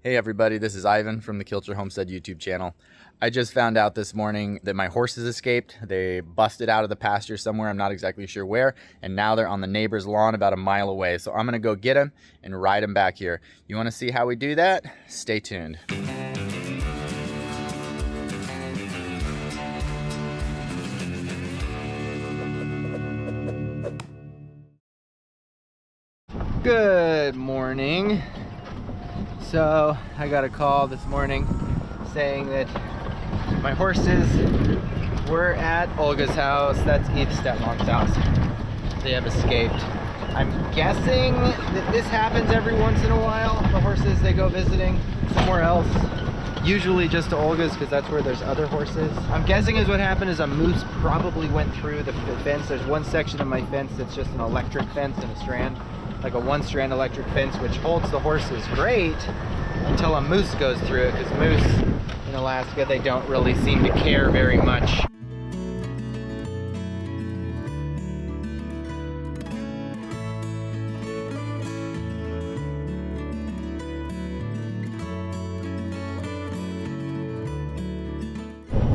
Hey everybody, this is Eivin from the Kilcher Homestead YouTube channel. I just found out this morning that my horses escaped. They busted out of the pasture somewhere, I'm not exactly sure where, and now they're on the neighbor's lawn about a mile away. So I'm gonna go get them and ride them back here. You wanna see how we do that? Stay tuned. Good morning. So I got a call this morning saying that my horses were at Olga's house. That's Eve's stepmom's house. They have escaped. I'm guessing that this happens every once in a while. The horses, they go visiting somewhere else, usually just to Olga's because that's where there's other horses. I'm guessing is what happened is a moose probably went through the fence. There's one section of my fence that's just an electric fence and a strand, like a one-strand electric fence, which holds the horses great until a moose goes through it, because moose in Alaska, they don't really seem to care very much.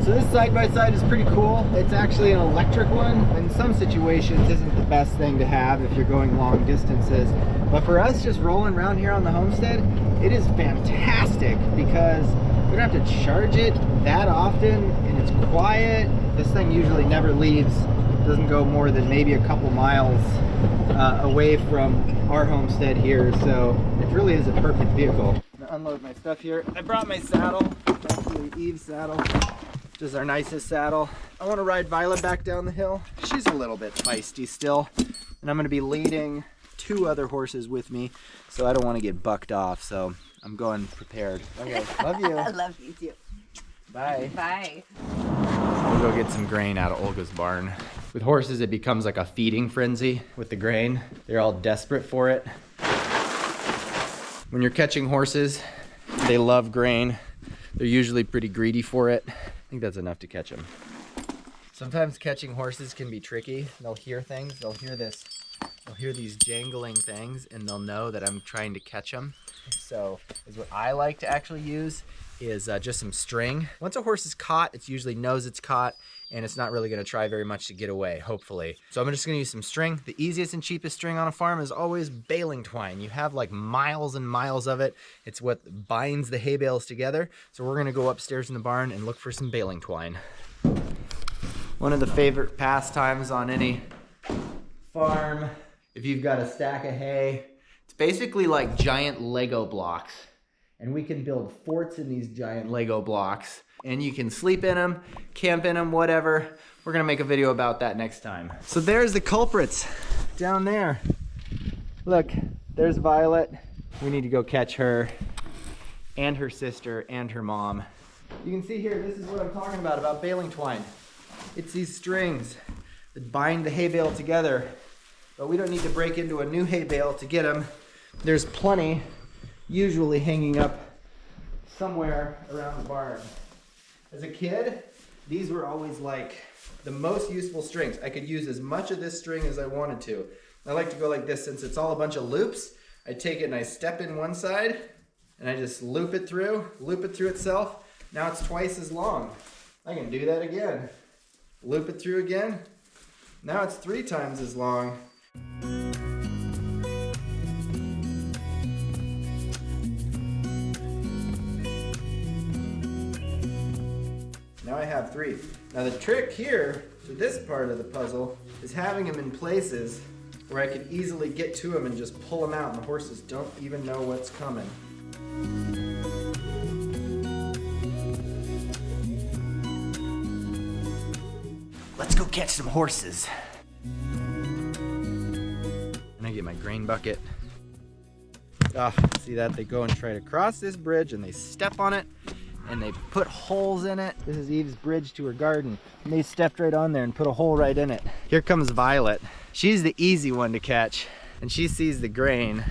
So this side-by-side is pretty cool. It's actually an electric one. In some situations, isn't the best thing to have if you're going long distances. But for us, just rolling around here on the homestead, it is fantastic because we don't have to charge it that often, and it's quiet. This thing usually never leaves. Doesn't go more than maybe a couple miles away from our homestead here. So it really is a perfect vehicle. I'm gonna unload my stuff here. I brought my saddle, actually Eve's saddle, which is our nicest saddle. I want to ride Violet back down the hill. She's a little bit feisty still, and I'm going to be leading two other horses with me, so I don't want to get bucked off, so I'm going prepared. Okay, love you. I love you too. Bye. Bye. We'll go get some grain out of Olga's barn. With horses, it becomes like a feeding frenzy with the grain. They're all desperate for it. When you're catching horses, they love grain. They're usually pretty greedy for it. I think that's enough to catch them. Sometimes catching horses can be tricky. They'll hear things, they'll hear these jangling things, and they'll know that I'm trying to catch them. So what I like to actually use is just some string. Once a horse is caught, it usually knows it's caught, and it's not really gonna try very much to get away, hopefully. So I'm just gonna use some string. The easiest and cheapest string on a farm is always baling twine. You have like miles and miles of it. It's what binds the hay bales together. So we're gonna go upstairs in the barn and look for some baling twine. One of the favorite pastimes on any farm, if you've got a stack of hay, it's basically like giant Lego blocks. And we can build forts in these giant Lego blocks. And you can sleep in them, camp in them, whatever. We're gonna make a video about that next time. So there's the culprits down there. Look, there's Violet. We need to go catch her and her sister and her mom. You can see here, this is what I'm talking about baling twine. It's these strings that bind the hay bale together, but we don't need to break into a new hay bale to get them. There's plenty usually hanging up somewhere around the barn. As a kid, these were always like the most useful strings. I could use as much of this string as I wanted to. I like to go like this since it's all a bunch of loops. I take it and I step in one side and I just loop it through itself. Now it's twice as long. I can do that again. Loop it through again. Now it's 3 times as long. Now I have 3. Now the trick here to this part of the puzzle is having them in places where I can easily get to them and just pull them out, and the horses don't even know what's coming. Let's go catch some horses. And I get my grain bucket. See that? They go and try to cross this bridge and they step on it and they put holes in it. This is Eve's bridge to her garden. And they stepped right on there and put a hole right in it. Here comes Violet. She's the easy one to catch, and she sees the grain.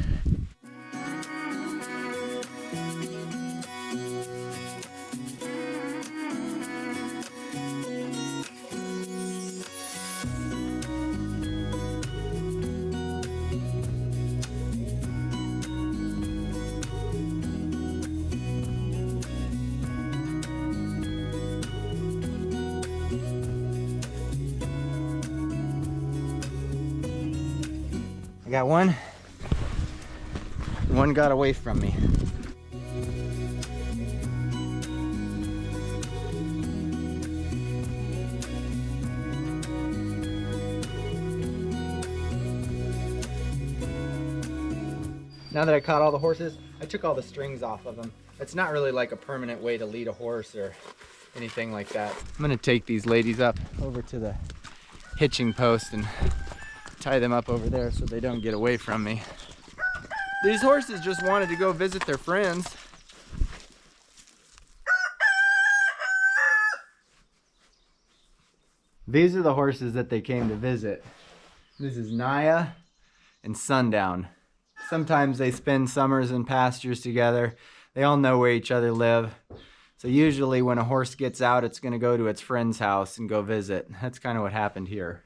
I got one. One got away from me. Now that I caught all the horses, I took all the strings off of them. It's not really like a permanent way to lead a horse or anything like that. I'm gonna take these ladies up over to the hitching post and tie them up over there so they don't get away from me. These horses just wanted to go visit their friends. These are the horses that they came to visit. This is Naya and Sundown. Sometimes they spend summers in pastures together. They all know where each other live. So usually when a horse gets out, it's going to go to its friend's house and go visit. That's kind of what happened here.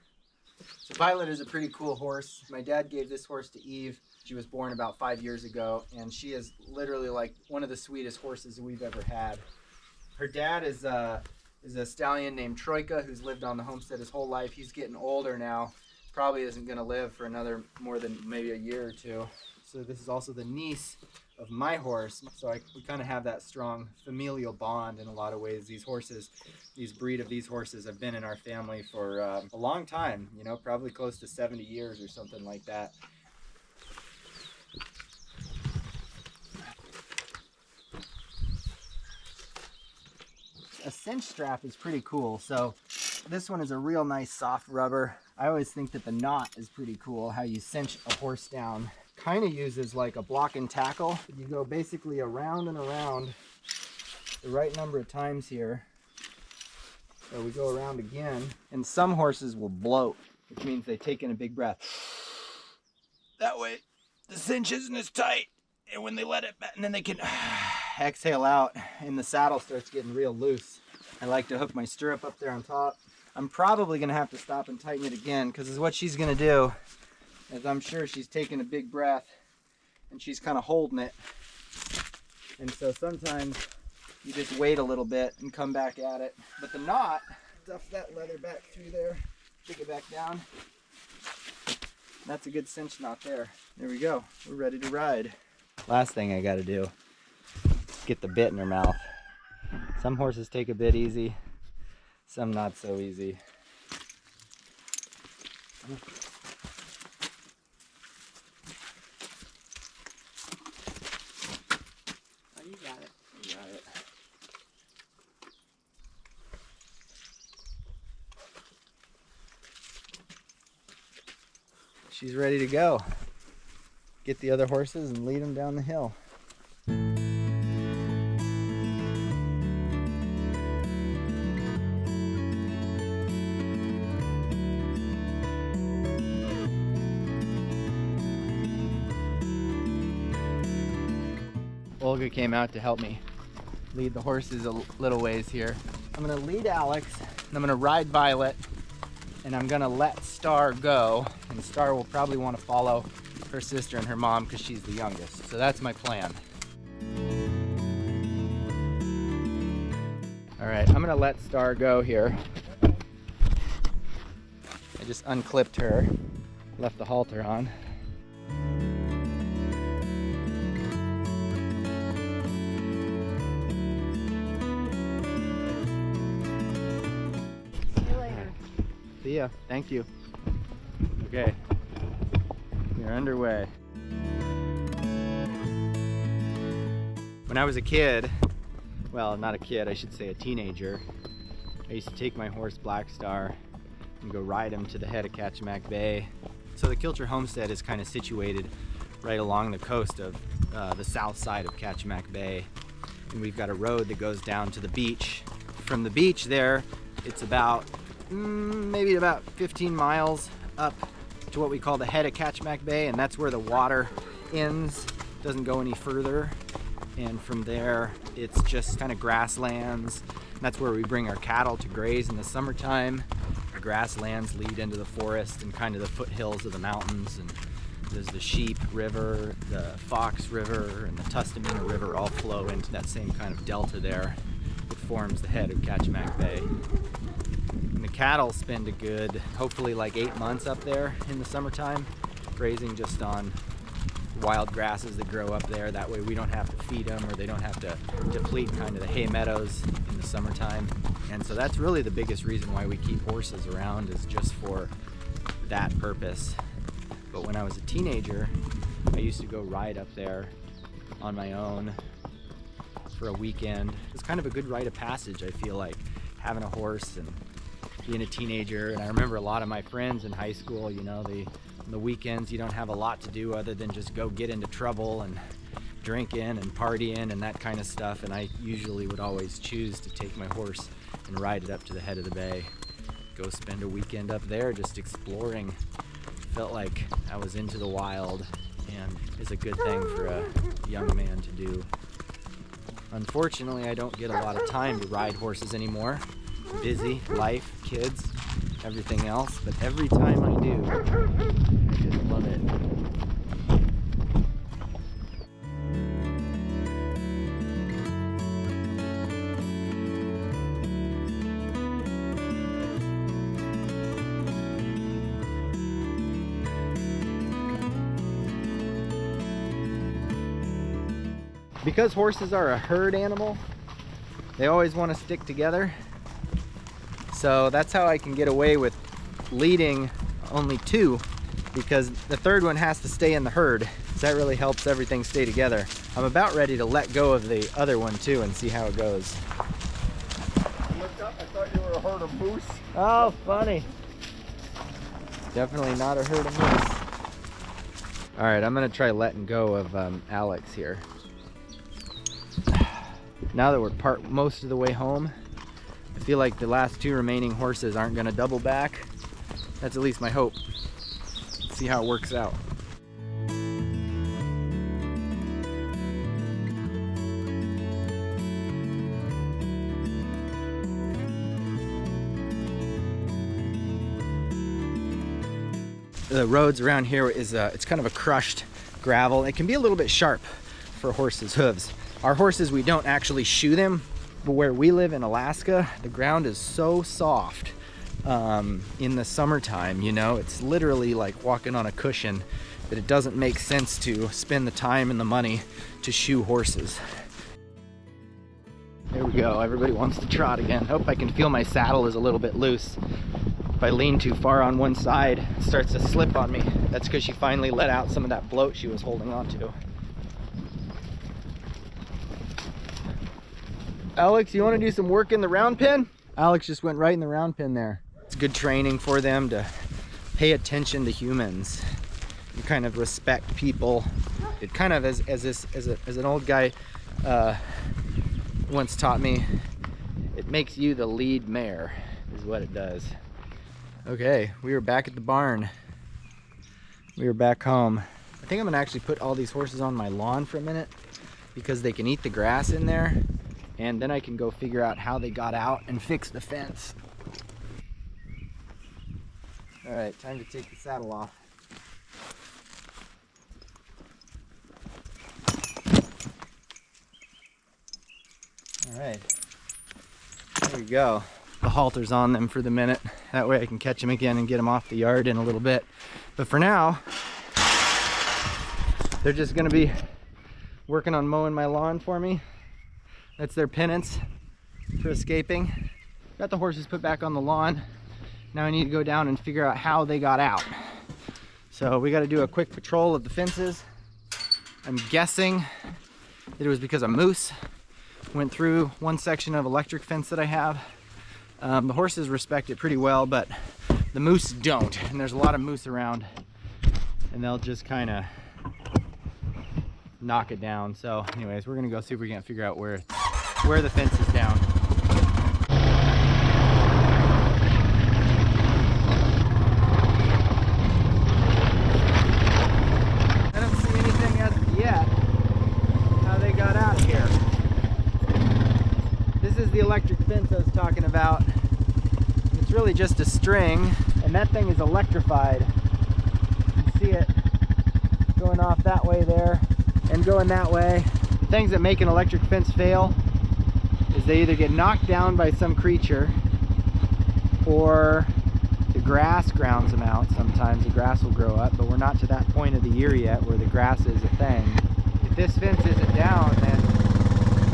So Violet is a pretty cool horse. My dad gave this horse to Eve. She was born about 5 years ago, and she is literally like one of the sweetest horses we've ever had. Her dad is a stallion named Troika who's lived on the homestead his whole life. He's getting older now. Probably isn't going to live for another more than maybe a year or two. So this is also the niece of my horse. So we kind of have that strong familial bond in a lot of ways. These horses, these breed of these horses have been in our family for a long time, you know, probably close to 70 years or something like that. A cinch strap is pretty cool. So this one is a real nice soft rubber. I always think that the knot is pretty cool, how you cinch a horse down. Kind of uses like a block and tackle. You go basically around and around the right number of times here. So we go around again, and some horses will bloat, which means they take in a big breath. That way the cinch isn't as tight, and when they let it back, and then they can exhale out, and the saddle starts getting real loose. I like to hook my stirrup up there on top. I'm probably gonna have to stop and tighten it again, because what she's gonna do is, I'm sure she's taking a big breath and she's kind of holding it. And so sometimes you just wait a little bit and come back at it. But the knot, stuff that leather back through there, stick it back down. That's a good cinch knot there. There we go, we're ready to ride. Last thing I gotta do, get the bit in her mouth. Some horses take a bit easy, some not so easy. She's ready to go. Get the other horses and lead them down the hill. Olga came out to help me lead the horses a little ways here. I'm gonna lead Alex, and I'm gonna ride Violet, and I'm gonna let Star go, and Star will probably want to follow her sister and her mom because she's the youngest. So that's my plan. All right, I'm gonna let Star go here. I just unclipped her, left the halter on. See ya. Thank you. Okay. We're underway. When I was a kid, well, not a kid, I should say a teenager, I used to take my horse Black Star and go ride him to the head of Kachemak Bay. So the Kilcher Homestead is kind of situated right along the coast of the south side of Kachemak Bay. And we've got a road that goes down to the beach. From the beach there, it's about maybe about 15 miles up to what we call the head of Kachemak Bay, and that's where the water ends, doesn't go any further. And from there, it's just kind of grasslands. And that's where we bring our cattle to graze in the summertime. The grasslands lead into the forest and kind of the foothills of the mountains. And there's the Sheep River, the Fox River, and the Tustamina River all flow into that same kind of delta there that forms the head of Kachemak Bay. And the cattle spend a good, hopefully like 8 months up there in the summertime. grazing just on wild grasses that grow up there. That way we don't have to feed them, or they don't have to deplete kind of the hay meadows in the summertime. And so that's really the biggest reason why we keep horses around, is just for that purpose. But when I was a teenager, I used to go ride up there on my own for a weekend. It's kind of a good rite of passage, I feel like, having a horse and being a teenager. And I remember a lot of my friends in high school, you know, on the weekends you don't have a lot to do other than just go get into trouble and drinking and partying and that kind of stuff. And I usually would always choose to take my horse and ride it up to the head of the bay, go spend a weekend up there just exploring. Felt like I was into the wild, and is a good thing for a young man to do. Unfortunately, I don't get a lot of time to ride horses anymore. Busy, life, kids, everything else, but every time I do, I just love it. Because horses are a herd animal, they always want to stick together. So that's how I can get away with leading only two, because the third one has to stay in the herd. So that really helps everything stay together. I'm about ready to let go of the other one too and see how it goes. I looked up, I thought you were a herd of moose. Oh, funny. Definitely not a herd of moose. All right, I'm gonna try letting go of Alex here. Now that we're most of the way home, I feel like the last two remaining horses aren't gonna double back. That's at least my hope. Let's see how it works out. The roads around here it's kind of a crushed gravel. It can be a little bit sharp for a horse's hooves. Our horses, we don't actually shoe them, but where we live in Alaska, the ground is so soft in the summertime, you know, it's literally like walking on a cushion, that it doesn't make sense to spend the time and the money to shoe horses. There we go, everybody wants to trot again. Hope I can feel my saddle is a little bit loose. If I lean too far on one side, it starts to slip on me. That's because she finally let out some of that bloat she was holding on to. Alex, you want to do some work in the round pen? Alex just went right in the round pen there. It's good training for them to pay attention to humans. You kind of respect people. It kind of, as an old guy once taught me, it makes you the lead mare, is what it does. Okay, we are back at the barn. We are back home. I think I'm gonna actually put all these horses on my lawn for a minute, because they can eat the grass in there. And then I can go figure out how they got out and fix the fence. All right, time to take the saddle off. All right, there we go. The halter's on them for the minute. That way I can catch them again and get them off the yard in a little bit. But for now, they're just gonna be working on mowing my lawn for me. That's their penance for escaping. Got the horses put back on the lawn. Now I need to go down and figure out how they got out. So we got to do a quick patrol of the fences. I'm guessing that it was because a moose went through one section of electric fence that I have. The horses respect it pretty well, but the moose don't. And there's a lot of moose around, and they'll just kind of knock it down. So anyways, we're gonna go see if we can figure out where the fence is down. I don't see anything as of yet how they got out of here. This is the electric fence I was talking about. It's really just a string, and that thing is electrified. You can see it going off that way there and going that way. The things that make an electric fence fail is they either get knocked down by some creature, or The grass grounds them out sometimes. The grass will grow up, but we're not to that point of the year yet where the grass is a thing. If this fence isn't down, then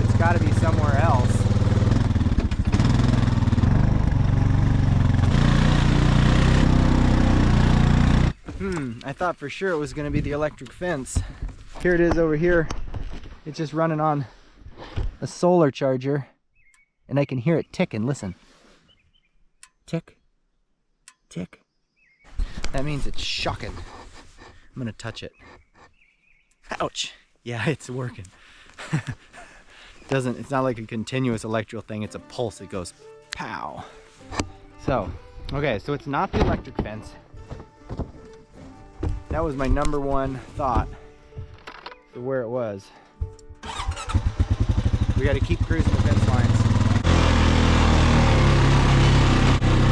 it's got to be somewhere else. I thought for sure it was going to be the electric fence. Here it is over here. It's just running on a solar charger, and I can hear it ticking. Listen. Tick. Tick. That means it's shocking. I'm gonna touch it. Ouch. Yeah, it's working. It's not like a continuous electrical thing, it's a pulse. It goes pow. So, okay, so it's not the electric fence. That was my number one thought for where it was. We gotta keep cruising the fence lines.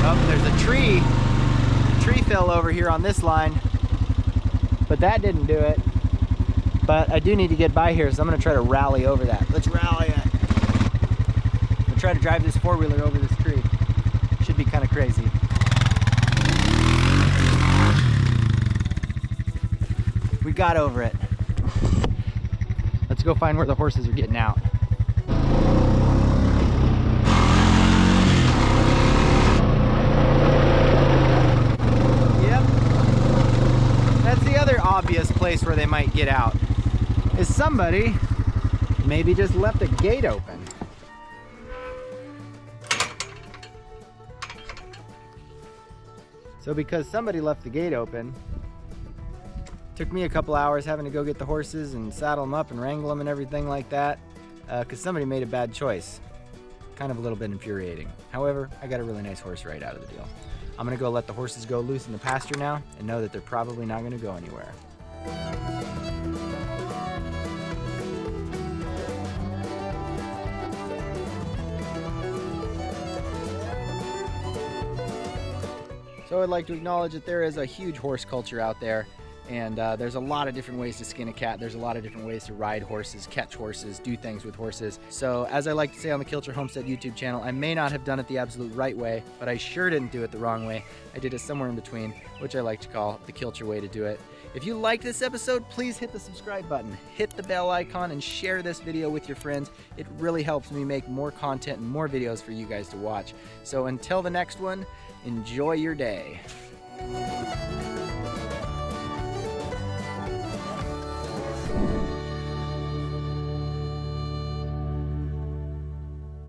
Oh, there's a tree. A tree fell over here on this line, but that didn't do it. But I do need to get by here, so I'm gonna try to rally over that. Let's rally it. I'm gonna try to drive this four-wheeler over this tree. Should be kind of crazy. We got over it. Let's go find where the horses are getting out. Yep. That's the other obvious place where they might get out. Is somebody maybe just left a gate open. So because somebody left the gate open, took me a couple hours having to go get the horses and saddle them up and wrangle them and everything like that, because somebody made a bad choice. Kind of a little bit infuriating. However, I got a really nice horse right out of the deal. I'm gonna go let the horses go loose in the pasture now and know that they're probably not gonna go anywhere. So I'd like to acknowledge that there is a huge horse culture out there. And there's a lot of different ways to skin a cat. There's a lot of different ways to ride horses, catch horses, do things with horses. So as I like to say on the Kilcher Homestead YouTube channel, I may not have done it the absolute right way, but I sure didn't do it the wrong way. I did it somewhere in between, which I like to call the Kilcher way to do it. If you liked this episode, please hit the subscribe button, hit the bell icon, and share this video with your friends. It really helps me make more content and more videos for you guys to watch. So until the next one, enjoy your day.